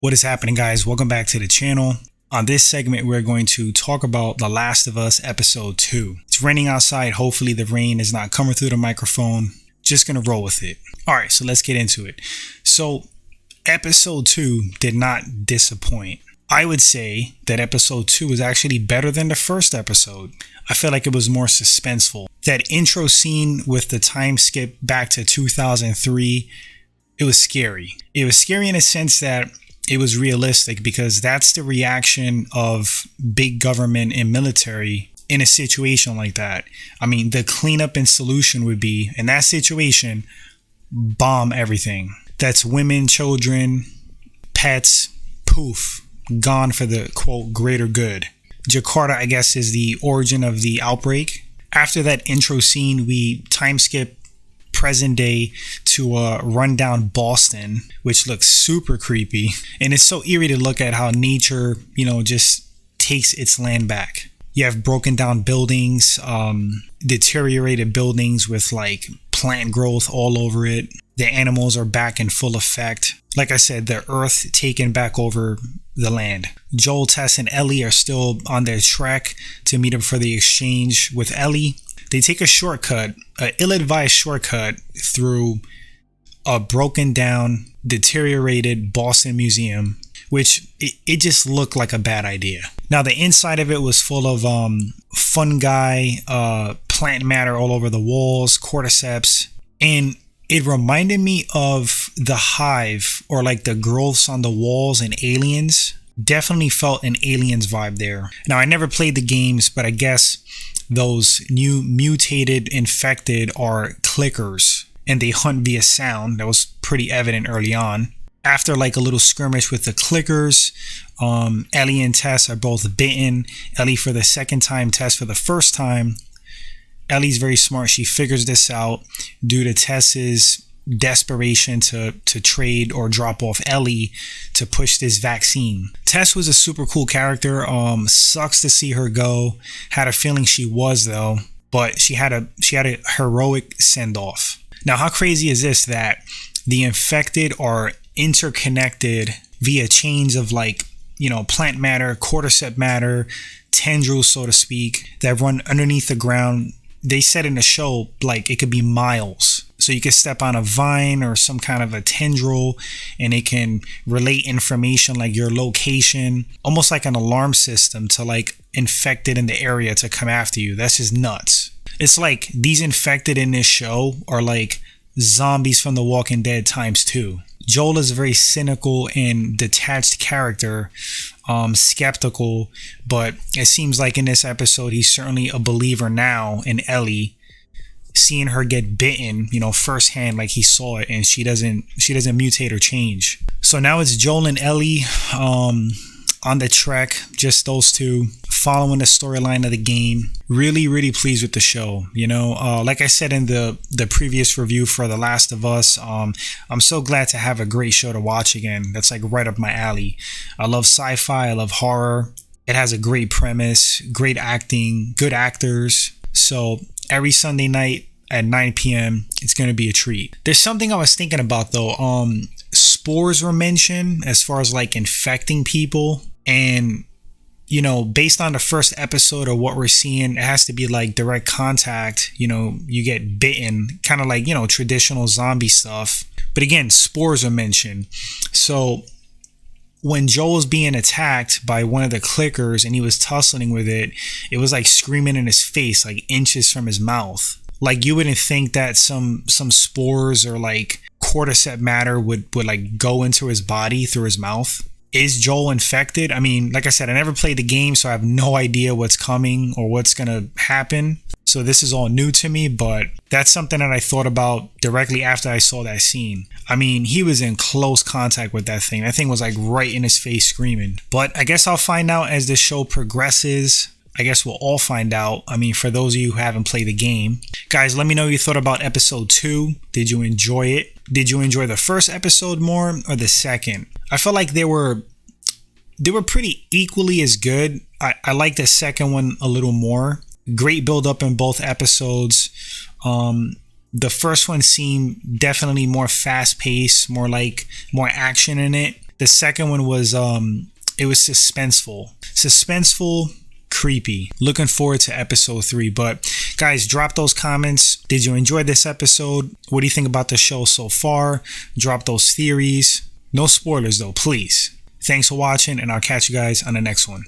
What is happening, guys? Welcome back to the channel. On this segment, we're going to talk about The Last of Us Episode 2. It's raining outside. Hopefully the rain is not coming through the microphone. Just gonna roll with it. Alright, so let's get into it. So, Episode 2 did not disappoint. I would say that Episode 2 was actually better than the first episode. I feel like it was more suspenseful. That intro scene with the time skip back to 2003, it was scary. It was scary in a sense that it was realistic, because that's the reaction of big government and military in a situation like that. I mean, the cleanup and solution would be, in that situation, bomb everything. That's women, children, pets, poof, gone for the, quote, greater good. Jakarta, I guess, is the origin of the outbreak. After that intro scene, we time skip present day to run down Boston, which looks super creepy. And it's so eerie to look at how nature, just takes its land back. You have broken down buildings, deteriorated buildings with like plant growth all over it. The animals are back in full effect. Like I said, the earth taken back over the land. Joel, Tess, and Ellie are still on their trek to meet up for the exchange with Ellie. They take a shortcut, an ill-advised shortcut through a broken down, deteriorated Boston museum, which it just looked like a bad idea. Now, the inside of it was full of fungi, plant matter all over the walls, cordyceps, and it reminded me of the Hive, or like the growths on the walls in Aliens. Definitely felt an Aliens vibe there. Now, I never played the games, but I guess those new mutated infected are clickers, and they hunt via sound. That was pretty evident early on. After like a little skirmish with the clickers, Ellie and Tess are both bitten. Ellie for the second time, Tess for the first time. Ellie's very smart. She figures this out due to Tess's desperation to trade or drop off Ellie to push this vaccine. Tess was a super cool character. Sucks to see her go. Had a feeling she was, though, but she had a heroic send off. Now, how crazy is this that the infected are interconnected via chains of plant matter, cordyceps matter, tendrils, so to speak, that run underneath the ground. They said in the show, like, it could be miles. So you could step on a vine or some kind of a tendril and it can relate information like your location, almost like an alarm system to like infected in the area to come after you. That's just nuts. It's like these infected in this show are like zombies from The Walking Dead ×2. Joel is a very cynical and detached character, skeptical, but it seems like in this episode he's certainly a believer now in Ellie, seeing her get bitten, firsthand, like he saw it, and she doesn't mutate or change. So now it's Joel and Ellie on the trek, just those two, following the storyline of the game. Really pleased with the show. Like I said in the previous review for The Last of Us, I'm so glad to have a great show to watch again. That's like right up my alley. I love sci-fi, I love horror. It has a great premise, great acting, good actors. So every Sunday night at 9 p.m. it's going to be a treat. There's something I was thinking about though. Spores were mentioned as far as like infecting people, and based on the first episode of what we're seeing, it has to be like direct contact. You get bitten, kind of like traditional zombie stuff. But again, spores are mentioned. So when Joel was being attacked by one of the clickers and he was tussling with it, it was like screaming in his face, like inches from his mouth. Like, you wouldn't think that some spores or like cordyceps matter would like go into his body through his mouth. Is Joel infected? I mean, like I said, I never played the game, so I have no idea what's coming or what's gonna happen. So this is all new to me, but that's something that I thought about directly after I saw that scene. I mean, he was in close contact with that thing. That thing was like right in his face screaming. But I guess I'll find out as the show progresses. I guess we'll all find out. I mean, for those of you who haven't played the game. Guys, let me know what you thought about episode 2. Did you enjoy it? Did you enjoy the first episode more or the second? I felt like they were pretty equally as good. I like the second one a little more. Great build up in both episodes. The first one seemed definitely more fast paced, more action in it. The second one was it was suspenseful, creepy. Looking forward to episode 3. But guys, drop those comments. Did you enjoy this episode? What do you think about the show so far? Drop those theories. No spoilers though, please. Thanks for watching, and I'll catch you guys on the next one.